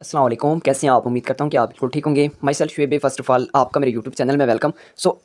अस्सलाम वालेकुम, कैसे हैं आप? उम्मीद करता हूँ कि आप बिल्कुल ठीक होंगे। My self Shoaib first of all आपका मेरे यूट्यूब चैनल में वेलकम।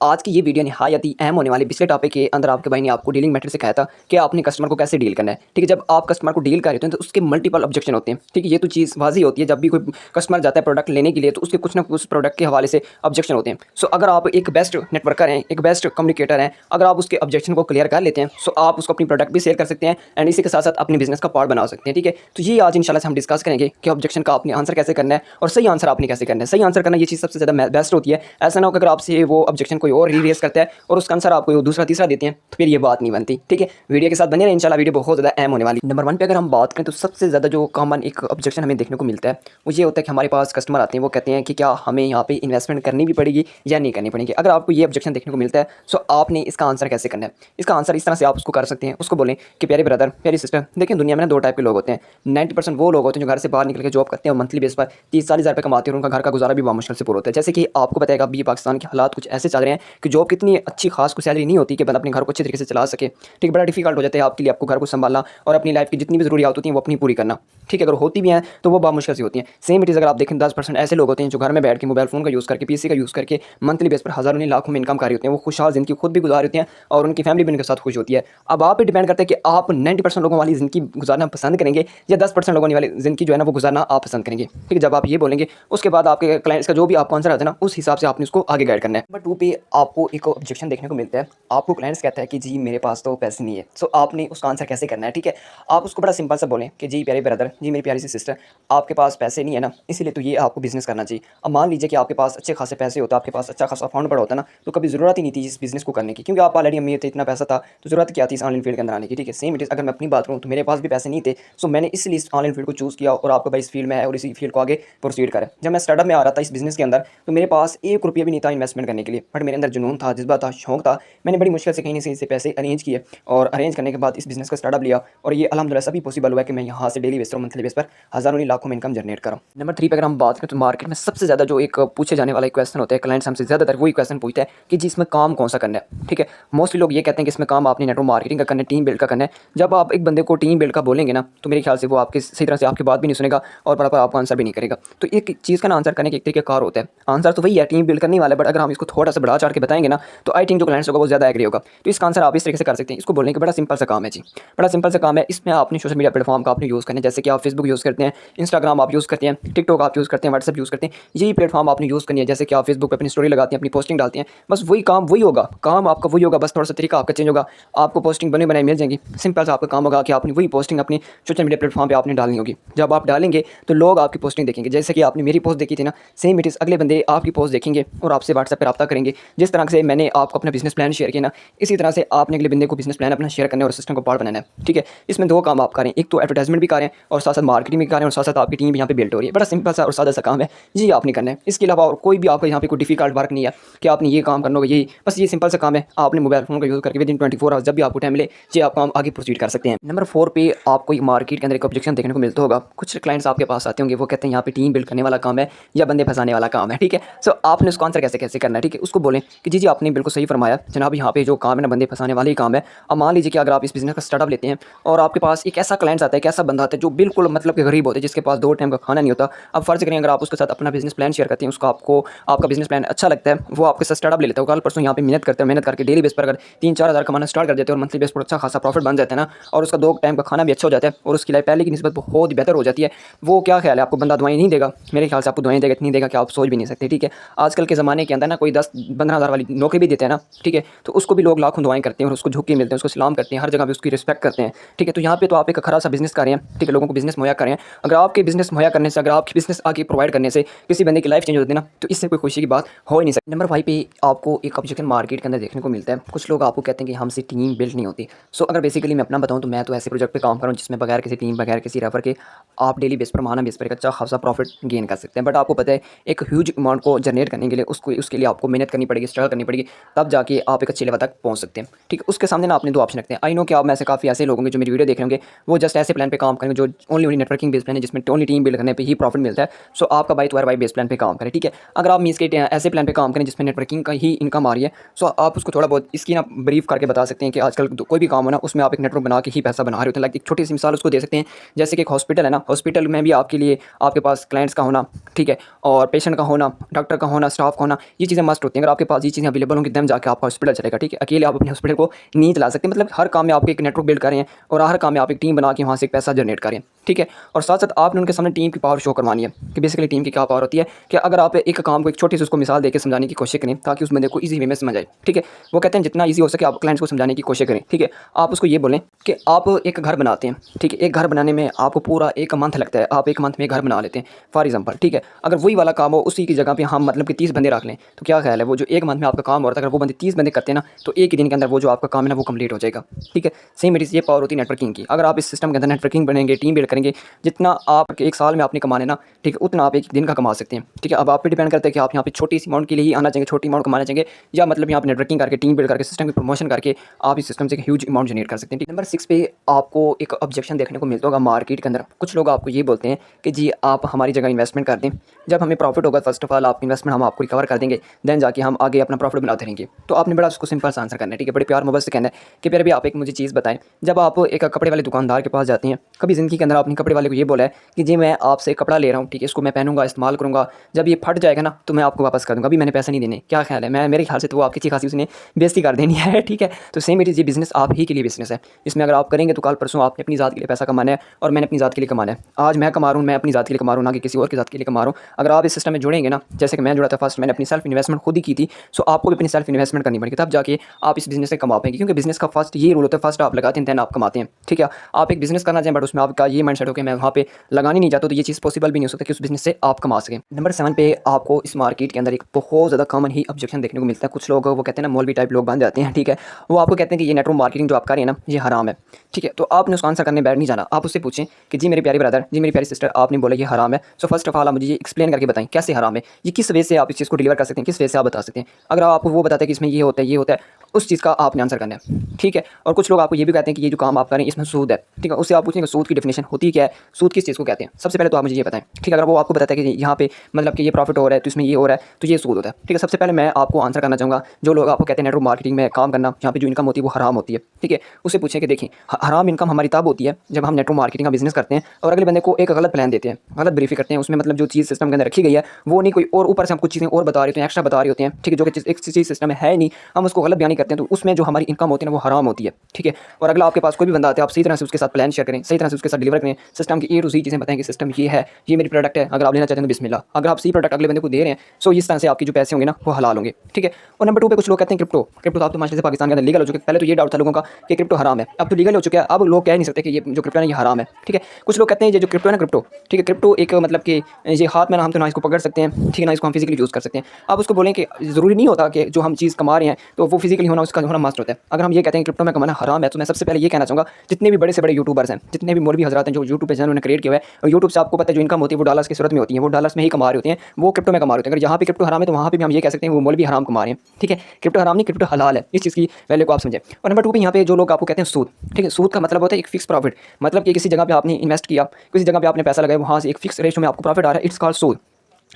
आज की ये वीडियो निहायत ही अहम होने वाली। पिछले टॉपिक के अंदर आपके भाई ने आपको डीलिंग मेथड सिखाया था कि आपने कस्टमर को कैसे डील करना है। ठीक है, जब आप कस्टमर को डील कर रहे होते हैं तो उसके मल्टीपल ऑब्जेक्शन होते हैं। ठीक है, ये तो चीज़ वाज़िह होती है, जब भी कोई कस्टमर जाता है प्रोडक्ट लेने के लिए तो उसके कुछ ना कुछ प्रोडक्ट के हवाले से ऑब्जेक्शन होते हैं। अगर आप एक बेस्ट नेटवर्कर हैं, एक बेस्ट कम्युनिकेटर हैं, अगर आप उसके ऑब्जेक्शन को क्लियर कर लेते हैं आप उसको अपनी प्रोडक्ट भी शेयर कर सकते हैं एंड इसी के साथ-साथ अपने बिज़नेस का पार्ट बना सकते हैं। ठीक है, तो ये आज इंशाल्लाह से हम डिस्कस करेंगे कि ऑब्जेक्शन का आपने आंसर कैसे करना है और सही आंसर आपने कैसे करना है। सही आंसर करना ये चीज़ सबसे ज़्यादा बेस्ट होती है। ऐसा ना हो कि अगर आपसे वो ऑब्जेक्शन कोई और री-रेज़ करता है और उसका आंसर आपको दूसरा तीसरा देते हैं तो फिर ये बात नहीं बनती। ठीक है, वीडियो के साथ बने रहें, इंशाल्लाह वीडियो बहुत ज़्यादा अहम होने वाली है। नंबर 1 पे अगर हम बात करें तो सबसे ज़्यादा जो कॉमन एक ऑब्जेक्शन हमें देखने को मिलता है वो ये होता है कि हमारे पास कस्टमर आते हैं, वो कहते हैं कि क्या हमें यहाँ पे इन्वेस्टमेंट करनी भी पड़ेगी या नहीं करनी पड़ेगी। अगर आपको ये ऑब्जेक्शन देखने को मिलता है आपने इसका आंसर कैसे करना है। इसका आंसर इस तरह से आप उसको कर सकते हैं, उसको बोलें कि प्यारे ब्रदर, प्यारी सिस्टर, देखिए दुनिया में ना 2 टाइप के लोग होते हैं। 90% वो लोग होते हैं जो घर से बाहर निकल के जॉब करते हैं और मंथली बेस पर 30-40 हज़ार रुपये कमाते हैं और उनका घर का गुजारा भी बहुत मुश्किल से पूरा होता है। जैसे कि आपको पता है अभी पाकिस्तान के हालात कुछ ऐसे चल रहे हैं कि जॉब कितनी अच्छी खास कोई सैलरी नहीं होती कि बंदा अपने घर को अच्छे तरीके से चला सके। ठीक है, बड़ा डिफिकल्ट हो जाता है आपके लिए, आपको घर को संभालना और अपनी लाइफ की जितनी भी ज़रूरियात होती हैं वो अपनी पूरी करना। ठीक है, अगर होती भी हैं तो वो बहुत मुश्किल से होती हैं। सेम इट इज़ अगर आप देखें 10% ऐसे लोग होते हैं जो घर में बैठ के मोबाइल फ़ोन का यूज़ करके, पीसी का यूज़ करके मंथली बेस पर हज़ारों नहीं लाखों में इनकम कर रहे होते हैं। वो खुशहाल ज़िंदगी खुद भी गुजार रहे होते हैं और उनकी फैमिली भी उनके साथ खुश होती है। अब आप पे डिपेंड करता है कि आप 90% लोगों वाली ज़िंदगी गुजारना पसंद करेंगे या 10% लोगों वाली ज़िंदगी जो है ना वो गुजारना आप पसंद करेंगे। ठीक है, जब आप ये बोलेंगे उसके बाद आपके क्लाइंट्स का जो भी आपको आंसर आता है ना उस हिसाब से आपने उसको आगे गाइड करना है। नंबर 2 पे आपको एक ऑब्जेक्शन देखने को मिलता है। आपको क्लाइंट्स कहता है कि जी मेरे पास तो पैसे नहीं है। आपने उसका आंसर कैसे करना है। ठीक है, आप उसको बड़ा सिंपल सा बोलें कि जी प्यारे ब्रदर, जी मेरी प्यारी सी सिस्टर, आपके पास पैसे नहीं है ना, इसीलिए तो ये आपको बिज़नेस करना चाहिए। अब मान लीजिए कि आपके पास अच्छे खासे पैसे होता, आपके पास अच्छा खासा फंड पड़ा होता ना, तो कभी ज़रूरत ही नहीं थी इस बिज़नेस को करने की, क्योंकि आप ऑलरेडी अमीर थे, इतना पैसा था, तो ज़रूरत क्या थी इस ऑनलाइन फील्ड के अंदर आने की। ठीक है, सेम इट इज़ अगर मैं अपनी बात करूँ तो मेरे पास भी पैसे नहीं थे, मैंने इसलिए इस ऑनलाइन फील्ड को चूज़ किया और आपका भाई इस फील्ड में है और इसी फील्ड को आगे प्रोसीड करें। जब मैं स्टार्टअप में आ रहा था इस बिज़नेस के अंदर तो मेरे पास 1 रुपया भी नहीं था इन्वेस्टमेंट करने के लिए, बट मेरे अंदर जुनून था, जज़्बा था, शौक था। मैंने बड़ी मुश्किल से कहीं न कहीं से पैसे अरेंज किए और अरेंज करने के बाद इस बिज़नेस का स्टार्टअप लिया और ये अल्हम्दुलिल्लाह सभी पॉसिबल हुआ है कि मैं यहाँ से डेली बेस पर, मंथली बेस पर हज़ारों नहीं लाखों में इनकम जनरेट करूँ। नंबर 3 पे अगर हम बात करें तो मार्केट में सबसे ज़्यादा जो एक पूछे जाने वाला एक क्वेश्चन होता है, क्लाइंट्स हमसे ज़्यादातर वही क्वेश्चन पूछते हैं कि जी इसमें काम कौन सा करना है। ठीक है, मोस्टली लोग ये कहते हैं कि इसमें काम आपने नेटवर्क मार्केटिंग का करना है, टीम बिल्ड का करना है। जब आप एक बंदे को टीम बिल्ड का बोलेंगे ना तो मेरे ख्याल से वो आपके सही तरह से आपकी बात भी नहीं सुनेगा और बराबर आपको आंसर भी नहीं करेगा। तो एक चीज़ का ना आंसर करने के एक तरीका कार होता है। आंसर तो वही है, टीम बिल्ड करने वाला है, बट अगर हम इसको थोड़ा सा बढ़ा चढ़ के बताएंगे ना तो आई थिंक जो क्लाइंट्स होगा वो ज़्यादा एग्री होगा। तो इसका आंसर आप इस तरीके से कर सकते हैं, इसको बोलने का बड़ा सिंपल सा काम है जी, बड़ा सिंपल सा काम है। इसमें आपने सोशल मीडिया प्लेटफॉर्म का आपने यूज़ करना है, जैसे कि आप फेसबुक यूज़ करते हैं, इंस्टाग्राम आप यूज़ करते हैं, टिकटॉक आप यूज़ करते हैं, व्हाट्सएप यूज़ करते हैं, यही प्लेटफॉर्म आपने यूज़ करनी है। जैसे कि आप फेसबुक पर अपनी स्टोरी लगाते हैं, अपनी पोस्टिंग डालते हैं, बस वही काम वही होगा, काम आपका वही होगा, बस थोड़ा सा तरीका आपका चेंज होगा। आपको पोस्टिंग बनी बनाई मिल जाएंगी। सिंपल सा आपका काम होगा कि आपने वही पोस्टिंग अपनी सोशल मीडिया प्लेटफॉर्म पे आपने डालनी होगी। जब आप डालेंगे तो लोग आपकी पोस्टिंग देखेंगे, जैसे कि आपने मेरी पोस्ट देखी थी ना, सेम इट इज़ अगले बंदे आपकी पोस्ट देखेंगे और आपसे व्हाट्सएप पर रब्ता करेंगे। जिस तरह से मैंने आपको अपना बिजनेस प्लान शेयर किया ना, इसी तरह से आपने अगले बंदे को बिजनेस प्लान अपना शेयर करना है और सिस्टम को पार्ट बनाना है। ठीक है, इसमें 2 काम आप करें, एक तो एडवर्टाइजमेंट भी करें और साथ साथ मार्केटिंग भी करें और साथ साथ आपकी टीम भी यहाँ पे बिल्ड हो रही है। बड़ा सिंपल सा और सादा सा काम है जी, आपने करना है। इसके अलावा और कोई भी आपका यहाँ पे कोई डिफिकल्ट वर्क नहीं है कि आपने ये काम करना होगा, यही बस ये सिंपल सा काम है। आपने मोबाइल फोन का यूज़ करके विदिन 24 आवर्स जब भी आपको टाइम मिले जी आप काम आगे प्रोसीड कर सकते हैं। नंबर 4 पे आपको एक मार्केट के अंदर एक ऑब्जेक्शन देखने को मिलता होगा। कुछ क्लाइंट्स आपके पास आते होंगे, वो कहते हैं यहाँ पे टीम बिल्ड करने वाला काम है या बंदे फंसाने वाला काम है। ठीक है, आपने उसको आंसर कैसे कैसे करना है। ठीक है, उसको बोलें कि जी आपने बिल्कुल सही फरमाया जनाब, यहाँ पे जो काम है ना बंदे फंसाने वाला ही काम है। अब मान लीजिए कि अगर आप इस बिज़नेस का स्टार्टअप लेते हैं और आपके पास एक ऐसा क्लाइंट्स आता है, एक ऐसा बंदा आता है जो बिल्कुल मतलब कि गरीब होता है, जिसके पास 2 टाइम का खाना नहीं होता। अब फ़र्ज़ करें अगर आप उसके साथ अपना बिज़नेस प्लान शेयर करते हैं, उसको आपको आपका बिज़नेस प्लान अच्छा लगता है, वो आपके साथ स्टार्टअप ले लेता है, कल परसों यहाँ पे मेहनत करते हैं, मेहनत करके डेली बेस पर अगर 3-4 हज़ार कमाना स्टार्ट कर देते हैं और मंथली बेस पर अच्छा खासा प्रॉफिट बन जाता है ना, और उसका 2 टाइम का खाना भी अच्छा हो जाता है और उसकी लाइफ पहले की निस्बत बहुत ही बेहतर हो जाती है। वो क्या ख्याल है, आपको बंदा दुआएं नहीं देगा? मेरे ख्याल से आपको दुआएं देगा, इतनी देगा कि आप सोच भी नहीं सकते। ठीक है, आजकल के ज़माने के अंदर ना कोई 10-15 हज़ार वाली नौकरी भी देते हैं ना, ठीक है, तो उसको भी लोग लाखों दुआएं करते हैं और उसको झुक के मिलते हैं, उसको सलाम करते हैं, हर जगह पे उसकी रिस्पेक्ट करते हैं। ठीक है, तो यहाँ पे तो आप एक खरा सा बिज़नेस कर रहे हैं। ठीक है, लोगों को बिज़नेस मुहैया कर रहे हैं। अगर आपके बिज़नेस मुहैया करने से, अगर आपकी बिज़नेस आगे प्रोवाइड करने से किसी बंदे की लाइफ चेंज होती है ना, तो इससे कोई खुशी की बात हो ही नहीं सकती। नंबर 5 पे आपको एक ऑब्जेक्शन मार्केट के अंदर देखने को मिलता है। कुछ लोग आपको कहते हैं कि हमसे टीम बिल्ड नहीं होती। अगर बेसिकली मैं अपना बताऊँ तो मैं तो ऐसे प्रोजेक्ट पे काम कर रहा हूँ जिसमें बगैर किसी टीम, बगैर किसी रेफर के आप डेली बेस पर, माहाना बेस पर एक अच्छा खासा प्रॉफिट गेन कर सकते हैं। बट आपको पता है एक ह्यूज अमाउंट को जनरेट करने के लिए उसके लिए आपको मेहनत करनी पड़ेगी, स्ट्रगल करनी पड़ेगी, तब जाके आप एक अच्छे लेवल तक पहुँच सकते हैं। ठीक है, उसके सामने ना आपने 2 ऑप्शन रखते हैं। आई नो कि आप में से काफ़ी ऐसे लोग होंगे जो मेरी वीडियो देख रहे होंगे, वो जस्ट ऐसे प्लान पे काम करेंगे जो ओनली नेटवर्किंग बेस प्लान है, जिसमें ओनली टीम बिल्ड करने पे ही प्रॉफिट मिलता है। आपका भाई तुम्हारा भाई बेस प्लान पे काम करे। ठीक है, अगर आप मीस के ऐसे प्लान पे काम करें जिसमें नेटवर्किंग का ही इनकम आ रही है, आप उसको थोड़ा बहुत इसकी ना ब्रीफ करके बता सकते हैं कि आजकल कोई भी काम हो ना उसमें आप एक नेटवर्क बना के ही पैसा बना रहे होते हैं। लाइक एक छोटी सी मिसाल उसको दे सकते हैं, जैसे कि एक हॉस्पिटल है ना, हॉस्पिटल में भी आपके लिए आपके पास क्लाइंट्स का होना, ठीक है, और पेशेंट का होना, डॉक्टर का होना, स्टाफ का होना, ये चीज़ें मस्ट होती हैं। अगर आपके पास ये चीज़ें अवेलेबल होंगी तब जाके आपका हॉस्पिटल चलेगा, ठीक है। अकेले आप अपने हॉस्पिटल को नहीं चला सकते, मतलब हर काम में आप एक नेटवर्क बिल्ड कर रहे हैं और हर काम में आप एक टीम बना के वहाँ से एक पैसा जनरेट करें, ठीक है। और साथ साथ आपने उनके सामने टीम की पावर शो करवानी है कि बेसिकली टीम की क्या पावर होती है कि अगर आप एक काम को एक छोटी सी उसको मिसाल देकर समझाने की कोशिश करें ताकि उस बंदे को ईजी वे में समझ आए, ठीक है। वो कहते हैं जितना ईजी हो सके आप क्लाइंट्स को समझाने की कोशिश करें, ठीक है। आप उसको ये बोलें कि आप एक घर बनाते हैं, ठीक है। एक घर बनाने में आपको पूरा 1 मंथ लगता है, आप 1 मंथ में घर बना लेते हैं फॉर एग्जाम्पल, ठीक है। अगर वही वाला काम हो उसी की जगह पे हम मतलब कि 30 बंदे रख लें तो क्या ख्याल है, वो जो 1 मंथ में आपका काम हो रहा था अगर वो बंदे 30 बंदे करते हैं ना तो एक ही दिन के अंदर वो जो आपका काम है ना वो कंप्लीट हो जाएगा, ठीक है। सेम मेरी ये पावर होती है नेटवर्किंग की। अगर आप इस सिस्टम के अंदर नेटवर्किंग बनेंगे, टीम बिल्ड करेंगे, जितना आप एक साल में आपने कमाने ना, ठीक है, उतना आप एक दिन का कमा सकते हैं, ठीक है। अब आप पे डिपेंड करता है कि आप यहाँ पे छोटी सी अमाउंट के लिए ही आना चाहिए, छोटी अमाउंट कमाना चाहिए, या मतलब यहाँ पे नेटवर्किंग करके टीम बिल्ड करके सिस्टम की प्रमोशन करके आप इस सिस्टम से ह्यूज अमाउंट जनरेट कर सकते हैं। नंबर 6 पे आपको एक ऑब्जेक्शन देखने को मिलता होगा मार्केट के अंदर। कुछ लोग आपको ये बोलते हैं कि जी आप हमारी जगह इन्वेस्टमेंट कर दें, जब हमें प्रॉफिट होगा फर्स्ट ऑफ ऑल आप इन्वेस्टमेंट हम आपको रिकवर कर देंगे, देन जाके हम आगे अपना प्रॉफिट बनाते रहेंगे। तो आपने बड़ा उसको सिंपल सा आंसर करना है, ठीक है। बड़े प्यार मोहब्बत से कहना है कि प्यारे भी आप एक मुझे चीज़ बताएं, जब आप एक कपड़े वाले दुकानदार के पास जाते हैं, कभी ज़िंदगी के अंदर आपने कपड़े वाले को ये बोला है कि जी मैं आपसे कपड़ा ले रहा हूँ, ठीक है, इसको मैं पहनूंगा, इस्तेमाल करूँगा, जब ये फट जाएगा ना तो मैं आपको वापस कर दूँगा, अभी मैंने पैसे नहीं देने। क्या ख्याल है, मैं मेरे ख्याल से तो वो आपकी अच्छी खासी उसने बेइज्जती कर देनी है, ठीक है। तो सेम इट इज़, ये बिज़नेस आप ही के लिए बिज़नेस है। इसमें अगर आप करेंगे तो कल परसों आपने अपनी ज़ात के लिए पैसा कमाना है और मैंने अपनी ज़ात के लिए कमाना है। आज मैं कमा रहा हूँ, मैं अपनी ज़ात के लिए कमा रहा हूँ, ना कि किसी और की ज़ात के लिए कमा रहा हूँ। अगर आप इस सिस्टम में जुड़ेंगे ना, जैसे कि मैं जुड़ा था फर्स्ट, मैंने अपनी सेल्फ इन्वेस्टमेंट खुद ही की थी, सो आपको भी अपनी सेल्फ इन्वेस्टमेंट करनी पड़ेगी, तब जाके आप इस बिज़नेस से कमा पाएंगे। क्योंकि बिज़नेस का फर्स्ट ये रूल होता है, फर्स्ट आप लगाते हैं देन आप कमाते हैं, ठीक है। आप एक बिज़नेस करना चाहें बट उसमें आपका ये माइंडसेट हो कि मैं वहाँ पे लगानी नहीं चाहता, तो ये चीज़ पॉसिबल भी नहीं हो सकता कि उस बिज़नेस से आप कमा सकें। नंबर 7 पे आपको इस मार्केट के अंदर एक बहुत ज़्यादा कॉमन ही ऑब्जेक्शन देखने को मिलता है। कुछ लोग वो कहते हैं ना, मौलवी टाइप लोग बन जाते हैं, ठीक है। वो आपको कहते हैं कि ये नेटवर्क मार्केटिंग जो आप कर रहे हैं ना ये हराम है, ठीक है। तो आपने उसका आंसर करने बैठ नहीं जाना, आप उससे पूछें कि जी मेरे प्यारे ब्रदर, जी मेरी प्यारी सिस्टर, आपने बोला ये हराम है, सो फर्स्ट ऑफ ऑल आप मुझे ये एक्सप्लेन करके बताएं कैसे हराम है, ये किस वे से आप इस चीज़ को डिलीवर कर सकते हैं, किस वे से आप बता सकते हैं। अगर आपको वो बताते हैं कि इसमें ये होता है, ये होता है, उस चीज़ का आपने आंसर करना है, ठीक है। और कुछ लोग आपको ये भी कहते हैं कि ये जो काम आप करें इसमें सूद है, ठीक है। उससे आप पूछेंगे सूद की डेफिनेशन होती क्या है, सूद किस चीज़ को कहते हैं। सबसे पहले तो आप मुझे ये बताएं, ठीक है। अगर वो आपको बताता है कि यहाँ पे मतलब कि ये प्रॉफिट हो रहा है तो इसमें ये हो रहा है तो ये सूद होता है, ठीक है। सबसे पहले मैं आपको आंसर करना चाहूँगा, जो लोग आपको कहते हैं नेटवर्क मार्केटिंग में काम करना, जहाँ पे जो इनकम होती है वो हराम होती है, ठीक है। उससे पूछें कि देखिए हराम इनकम हमारी तब होती है जब हम नेटवर्क मार्केटिंग का बिजनेस करते हैं और अगले बंदे को एक गलत प्लान देते हैं, गलत ब्रीफिंग करते हैं, उसमें मतलब जो चीज़ सिस्टम के अंदर रखी गई है वो नहीं कोई और, ऊपर से हम कुछ चीज़ें और बता रहे होते हैं, एक्स्ट्रा बता रहे होते हैं, ठीक है, जो कि एक चीज़ सिस्टम में है नहीं, हम उसको गलत बयानी करते हैं, तो उसमें जो हमारी इनकम होती है ना वो हराम होती है, ठीक है। और अगला आपके पास कोई भी बंदा आता है, आप सही तरह से उसके साथ प्लान शेयर करें, सही तरह से उसके साथ डिलीवर करें, सिस्टम की ए टू ज़ेड चीज़ें बताएं कि सिस्टम ये है, ये मेरी प्रोडक्ट है, अगर आप लेना चाहते हैं तो बिस्मिल्लाह। अगर आप सही प्रोडक्ट अगले बंदे को दे रहे हैं सो इस तरह से आपकी जो पैसे होंगे ना वो हलाल होंगे, ठीक है। और नंबर 2 पे कुछ लोग कहते हैं क्रिप्टो, क्रिप्टो तो आप तो माशाल्लाह से पाकिस्तान के अंदर लीगल हो चुके हैं। पहले तो ये डाउट था लोगों का कि क्रिप्टो हराम है, अब तो लीगल हो चुका है, अब लोग कह नहीं सकते कि ये जो क्रिप्टो है ये हराम है, ठीक है। कुछ लोग कहते हैं ये जो क्रिप्टो है ना, क्रिप्टो, ठीक है, क्रिप्टो एक मतलब कि ये हाथ में ना हम तो ना इसको पकड़ सकते हैं, ठीक है, ना इसको हम फिजिकली यूज़ कर सकते हैं। आप उसको बोलें कि ज़रूरी नहीं होता कि जो हम चीज़ कमा रहे हैं तो वो फिजिकली होना उसका होना मस्ट होता है। अगर हम ये कहते हैं क्रिप्टो में कमाना हराम है तो मैं सबसे पहले ये कहना चाहूँगा जितने भी बड़े से बड़े यूट्यूबर्स हैं, जितने भी मौलवी हज़रात हैं जो यूट्यूब पे चैनल उन्होंने क्रिएट किया हुआ है, और यूट्यूब से आपको पता है जो इनकम होती है वो डॉलर्स की सूरत में होती है, वो डॉलर्स में ही कमा रहे होते हैं, वो क्रिप्टो में कमा रहे होते हैं। अगर यहाँ पे क्रिप्टो हराम है तो वहाँ पे भी हम ये कह सकते हैं वो मौलवी हराम कमा रहे हैं, ठीक है। क्रिप्टो हराम नहीं, क्रिप्टो हलाल है, इस चीज़ की वैल्यू को आप समझें। और नंबर 2 पे यहाँ पे जो लोग आपको कहते हैं सूद, ठीक है, सूद का मतलब होता है एक फिक्स प्रॉफिट, मतलब कि किसी जगह पे आपने इन्वेस्ट किया, किसी जगह पे आपने पैसा लगाया, वहाँ से एक फिक्स रेशो में आपको प्रॉफिट आ रहा है, इट्स कॉल्ड सूद,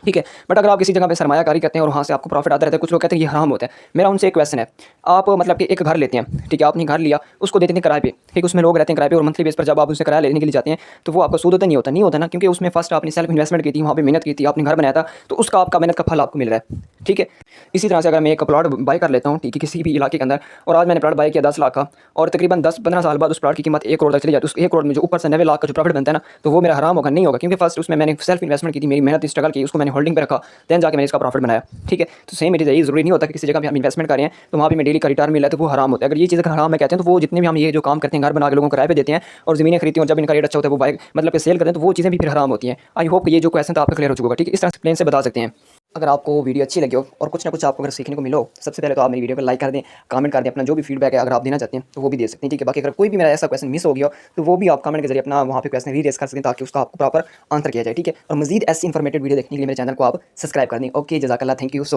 ठीक है। बट अगर आप किसी जगह पे सरमायाकारी करते हैं और वहाँ से आपको प्रॉफिट आता रहता है, कुछ लोग कहते हैं ये हराम होता है। मेरा उनसे एक क्वेश्चन है, आप मतलब कि एक घर लेते हैं, ठीक है, आपने घर लिया, उसको देते हैं किराए पे, ठीक है, उसमें लोग रहते हैं किराए पे और मंथली बेस पर जब आप उससे किराया लेने के लिए जाते हैं तो वो आपका सूद होता नहीं होता, नहीं होता ना, क्योंकि उसमें फर्स्ट आपने सेल्फ इन्वेस्टमेंट की थी, वहाँ पे मेहनत की थी, आपने घर बनाया था, तो उसका आपका मेहनत का फल आपको मिल रहा है, ठीक है। इसी तरह से अगर मैं एक प्लॉट बाय कर लेता हूँ, ठीक है, किसी भी इलाके के अंदर, और आज मैंने प्लॉट बाय किया 10 लाख का, और तकरीबन 10-15 साल बाद उस प्लॉट की कीमत 1 करोड़ तक चली जाती है, उस 1 करोड़ में जो ऊपर से 90 लाख का जो प्रॉफिट बनता है ना, तो वो मेरा हराम होगा, नहीं होगा, क्योंकि फर्स्ट उसमें मैंने सेल्फ इन्वेस्टमेंट की थी, मेरी मेहनत स्ट्रगल की, उसको मैंने होल्डिंग पे रखा, देन जाके मैंने इसका प्रॉफिट बनाया, ठीक है। तो सेम इट इज़, यही ज़रूरी नहीं होता कि किसी जगह पे हम इन्वेस्टमेंट कर रहे हैं तो वहाँ पे हमें डेली का रिटर्न मिल रहा है तो वो हराम होता है। अगर ये चीज़ हराम है कहते हैं तो वो जितने भी हम ये जो काम करते हैं, घर बना के लोगों को किराए पे देते हैं और ज़मीनें खरीदते हैं और जब इनका रेट अच्छा होता है वो बाइक मतलब कि सेल करते हैं, तो वो चीज़ें भी फिर हराम होती हैं। आई होप ये जो क्वेश्चन था आपका क्लियर हो चुका होगा, ठीक है, इस तरह से प्लेन से बता सकते हैं। अगर आपको वीडियो अच्छी लगी हो और कुछ ना कुछ आपको अगर सीखने को मिलो, सबसे पहले तो आप मेरी वीडियो को लाइक कर दें, कमेंट कर दें, अपना जो भी फीडबैक है अगर आप देना चाहते हैं तो वो भी दे सकते हैं, ठीक है। बाकी अगर कोई भी मेरा ऐसा क्वेश्चन मिस हो गया हो तो वो भी आप कमेंट के जरिए अपना वहाँ पे क्वेश्चन रीरेज कर सकते हैं ताकि उसका आपको प्रॉपर आंसर किया जाए, ठीक है। और मजीद ऐसी इन्फॉर्मेटिव वीडियो देखने के लिए मेरे चैनल को आप सब्सक्राइब कर दें। ओके, जज़ाकल्लाह, थैंक यू सो मच।